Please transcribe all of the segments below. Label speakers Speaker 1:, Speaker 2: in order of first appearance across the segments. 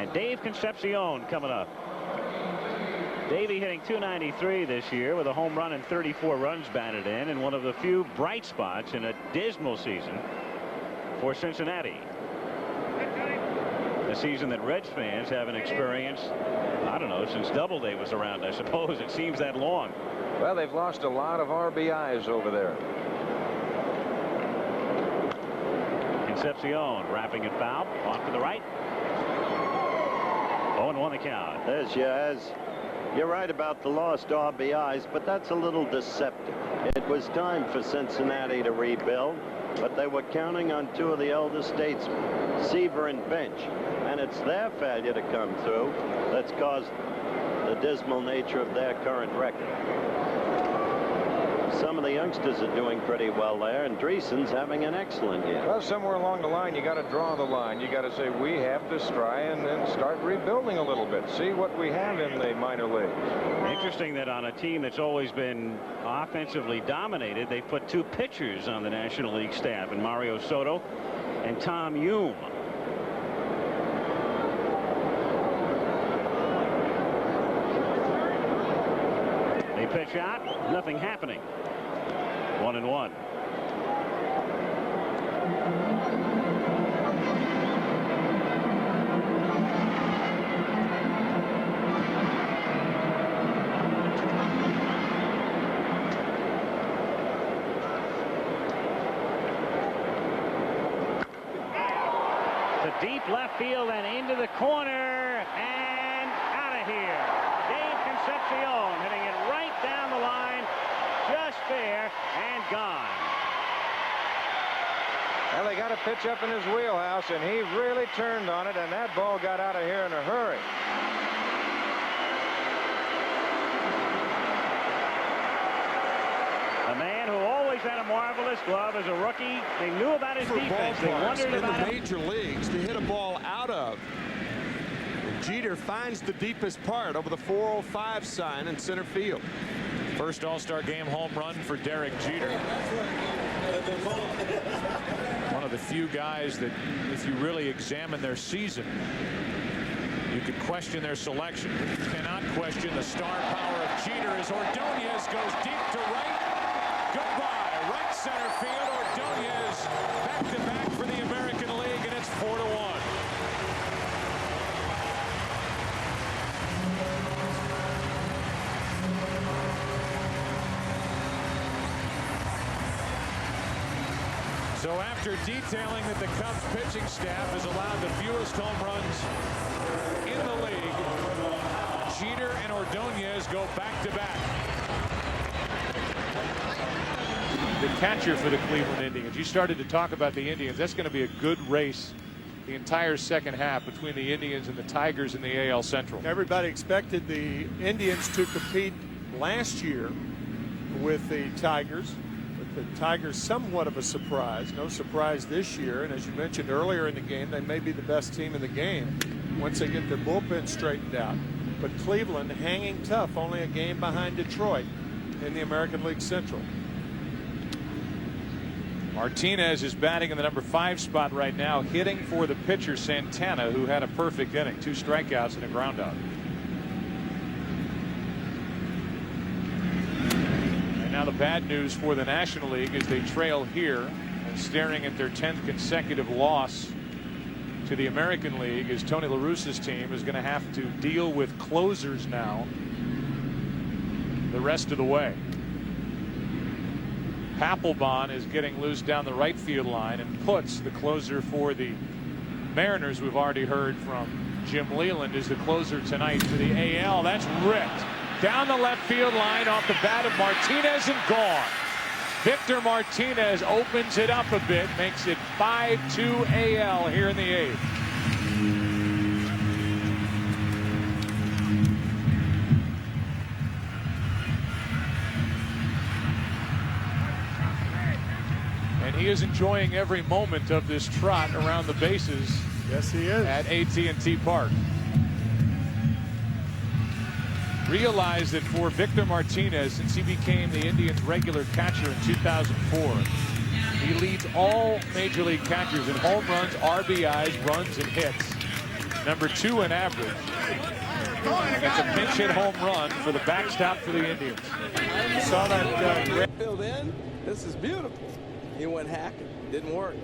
Speaker 1: And Dave Concepcion coming up. Davey hitting .293 this year with a home run and 34 runs batted in, and one of the few bright spots in a dismal season for Cincinnati. A season that Reds fans haven't experienced, I don't know, since Doubleday was around, I suppose. It seems that long.
Speaker 2: Well, they've lost a lot of RBIs over there.
Speaker 1: Concepcion wrapping it foul, off to the right. 0-1 the count.
Speaker 3: There's Diaz. You're right about the lost RBIs, but that's a little deceptive. It was time for Cincinnati to rebuild, but they were counting on two of the elder statesmen, Seaver and Bench, and it's their failure to come through that's caused the dismal nature of their current record. Some of the youngsters are doing pretty well there, and Dreesen's having an excellent year.
Speaker 2: Well, somewhere along the line, you got to draw the line. You got to say we have to try and then start rebuilding a little bit. See what we have in the minor leagues.
Speaker 1: Interesting that on a team that's always been offensively dominated, they put two pitchers on the National League staff, and Mario Soto and Tom Hume. They pitch out, nothing happening. 1-1. To deep left field and into the corner and out of here. Dave Concepcion hitting it right down the line, just fair and gone.
Speaker 2: Well, they got a pitch up in his wheelhouse, and he really turned on it, and that ball got out of here in a hurry.
Speaker 1: A man who always had a marvelous glove as a rookie. They knew about his defense. They wondered about
Speaker 4: in the major leagues to hit a ball out of. Jeter finds the deepest part over the 405 sign in center field.
Speaker 5: First All-Star game home run for Derek Jeter. One of the few guys that, if you really examine their season, you could question their selection. But you cannot question the star power of Jeter as Ordonez goes deep to right. Goodbye, right center field. Ordonez back-to-back for the American League, and it's 4-1. So after detailing that the Cubs pitching staff has allowed the fewest home runs in the league, Jeter and Ordonez go back-to-back. The catcher for the Cleveland Indians. You started to talk about the Indians. That's going to be a good race the entire second half between the Indians and the Tigers in the AL Central.
Speaker 6: Everybody expected the Indians to compete last year with the Tigers. The Tigers somewhat of a surprise. No surprise this year, and as you mentioned earlier in the game, they may be the best team in the game once they get their bullpen straightened out. But Cleveland hanging tough, only a game behind Detroit in the American League Central.
Speaker 5: Martinez is batting in the number 5 spot right now, hitting for the pitcher Santana, who had a perfect inning, 2 strikeouts and a ground out. Now the bad news for the National League is they trail here and staring at their 10th consecutive loss to the American League as Tony La Russa's team is going to have to deal with closers now the rest of the way. Papelbon is getting loose down the right field line, and Putz, the closer for the Mariners, we've already heard from Jim Leland, is the closer tonight for the AL. That's ripped down the left field line off the bat of Martinez and gone. Victor Martinez opens it up a bit, makes it 5-2 AL here in the 8th. And he is enjoying every moment of this trot around the bases.
Speaker 6: Yes, he is.
Speaker 5: At AT&T Park. Realize that for Victor Martinez, since he became the Indians' regular catcher in 2004, he leads all major league catchers in home runs, RBIs, runs, and hits. number 2 in average. It's a pinch hit home run for the backstop for the Indians.
Speaker 7: Saw that field in. This is beautiful. He went hacking. Didn't work.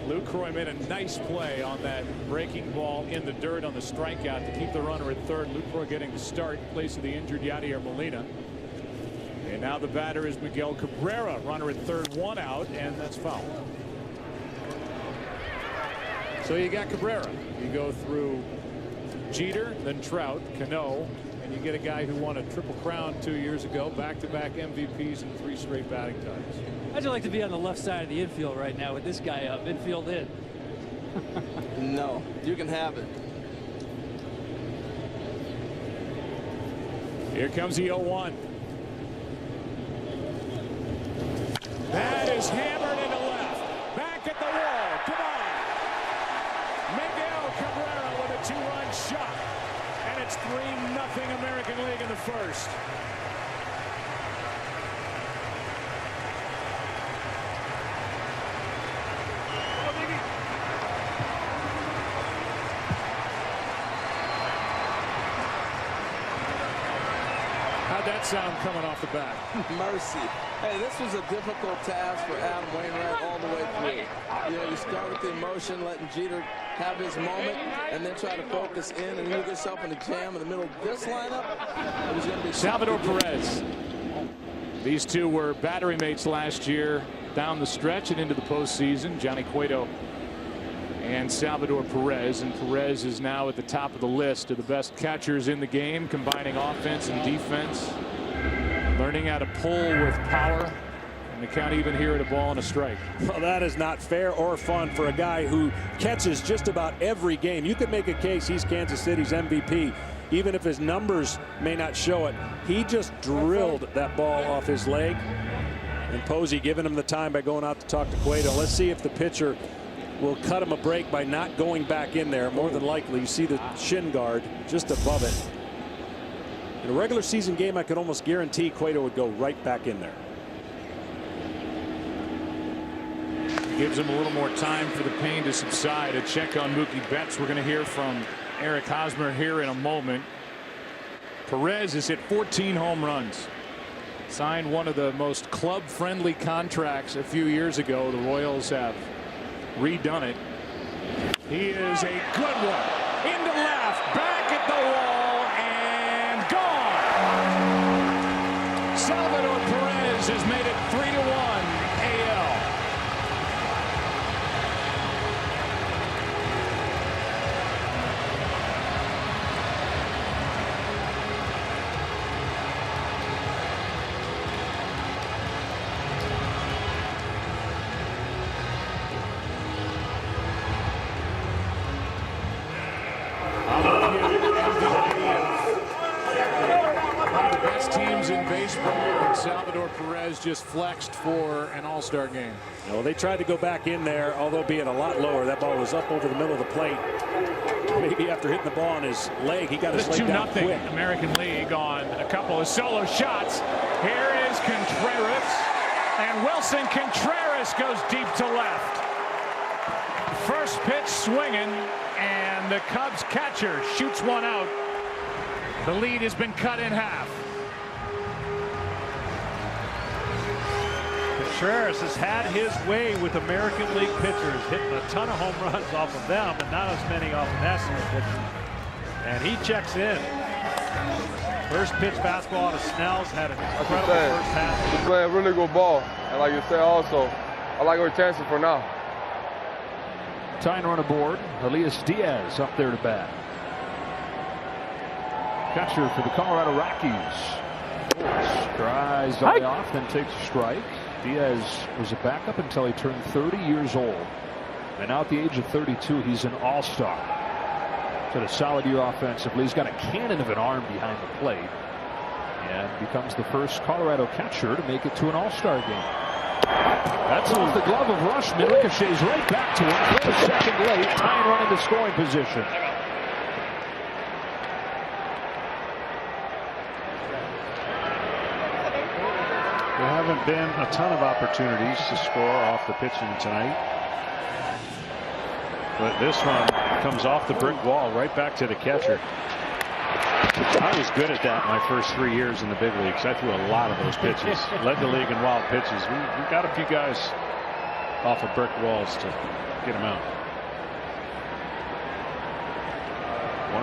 Speaker 5: Lucroy made a nice play on that breaking ball in the dirt on the strikeout to keep the runner at third. Lucroy getting the start in place of the injured Yadier Molina. And now the batter is Miguel Cabrera, runner at third, 1 out, and that's foul. So you got Cabrera. You go through Jeter, then Trout, Cano, and you get a guy who won a Triple Crown 2 years ago, back-to-back MVPs and 3 straight batting titles.
Speaker 8: How'd you like to be on the left side of the infield right now with this guy up, infield in?
Speaker 7: No, you can have it.
Speaker 5: Here comes the 0-1. That is hammered into left. Back at the wall. Come on. Miguel Cabrera with a 2-run shot. And it's 3-0 American League in the first. How'd that sound coming off the bat?
Speaker 7: Mercy. Hey, this was a difficult task for Adam Wainwright all the way through. You know, you start with the emotion, letting Jeter have his moment, and then try to focus in, and you get yourself in a jam in the middle of this lineup. It was going to be
Speaker 5: Salvador Perez. These two were battery mates last year down the stretch and into the postseason. Johnny Cueto and Salvador Perez, and Perez is now at the top of the list of the best catchers in the game, combining offense and defense, learning how to pull with power, and they can't even hear it a ball and a strike.
Speaker 9: Well, that is not fair or fun for a guy who catches just about every game. You could make a case he's Kansas City's MVP, even if his numbers may not show it. He just drilled that ball off his leg, and Posey giving him the time by going out to talk to Cueto. Let's see if the pitcher will cut him a break by not going back in there. More than likely, you see the shin guard just above it. In a regular season game, I could almost guarantee Cueto would go right back in there.
Speaker 5: Gives him a little more time for the pain to subside. A check on Mookie Betts. We're going to hear from Eric Hosmer here in a moment. Perez has hit 14 home runs. Signed one of the most club-friendly contracts a few years ago. The Royals have redone it. He is a good one. Into left, back at the wall, and gone. Salvador Perez has made it 3-1 AL. In baseball, and Salvador Perez just flexed for an all-star game.
Speaker 9: No, they tried to go back in there, although being a lot lower. That ball was up over the middle of the plate. Maybe after hitting the ball on his leg, he got his leg down quick.
Speaker 5: 2-0 American League on a couple of solo shots. Here is Contreras, and Willson Contreras goes deep to left. First pitch swinging, and the Cubs catcher shoots one out. The lead has been cut in half.
Speaker 10: Contreras has had his way with American League pitchers, hitting a ton of home runs off of them, but not as many off of National pitchers. And he checks in. First pitch fastball out of Snell's, had an incredible first half.
Speaker 11: He's playing really good ball, and like you said, also, I like our chances for now.
Speaker 12: Tying run aboard. Elias Diaz up there to bat. Catcher for the Colorado Rockies. Tries the way off, then takes a strike. Diaz was a backup until he turned 30 years old. And now at the age of 32, he's an all-star. He's had a solid year offensively. He's got a cannon of an arm behind the plate. And becomes the first Colorado catcher to make it to an all-star game. That's off the glove of Rushman. Ricochets right back to him. Throws second late. Tying run into scoring position.
Speaker 10: There haven't been a ton of opportunities to score off the pitching tonight. But this one comes off the brick wall right back to the catcher. I was good at that my first 3 years in the big leagues. I threw a lot of those pitches. Led the league in wild pitches. We got a few guys off of brick walls to get them out.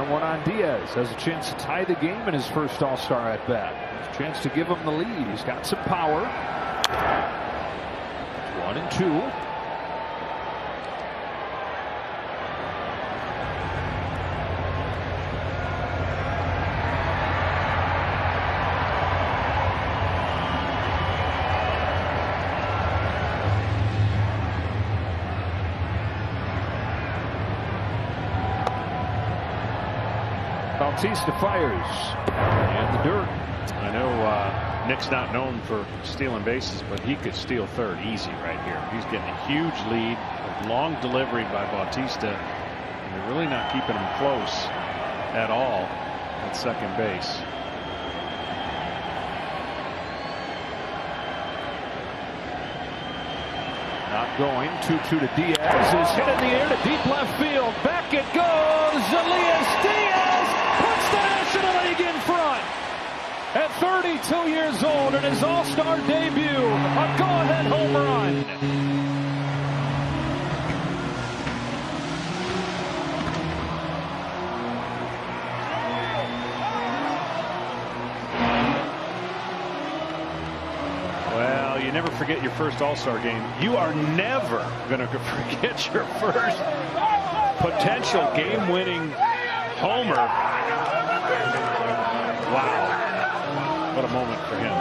Speaker 12: 1-1 on Diaz. Has a chance to tie the game in his first All-Star at bat. Has a chance to give him the lead. He's got some power. 1-2. Bautista fires. And the dirt.
Speaker 10: I know Nick's not known for stealing bases, but he could steal third easy right here. He's getting a huge lead. A long delivery by Bautista. And they're really not keeping him close at all at second base.
Speaker 12: Not going. 2-2 to Diaz. Is hit in the air to deep left field. Back it goes. Elias Diaz puts the National League in front. At 32 years old in his All-Star debut, a go-ahead home run.
Speaker 10: Well, you never forget your first All-Star game. You are never going to forget your first potential game-winning homer. Wow. What a moment for him.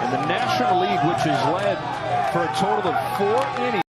Speaker 12: In the National League, which is led for a total of 4 innings.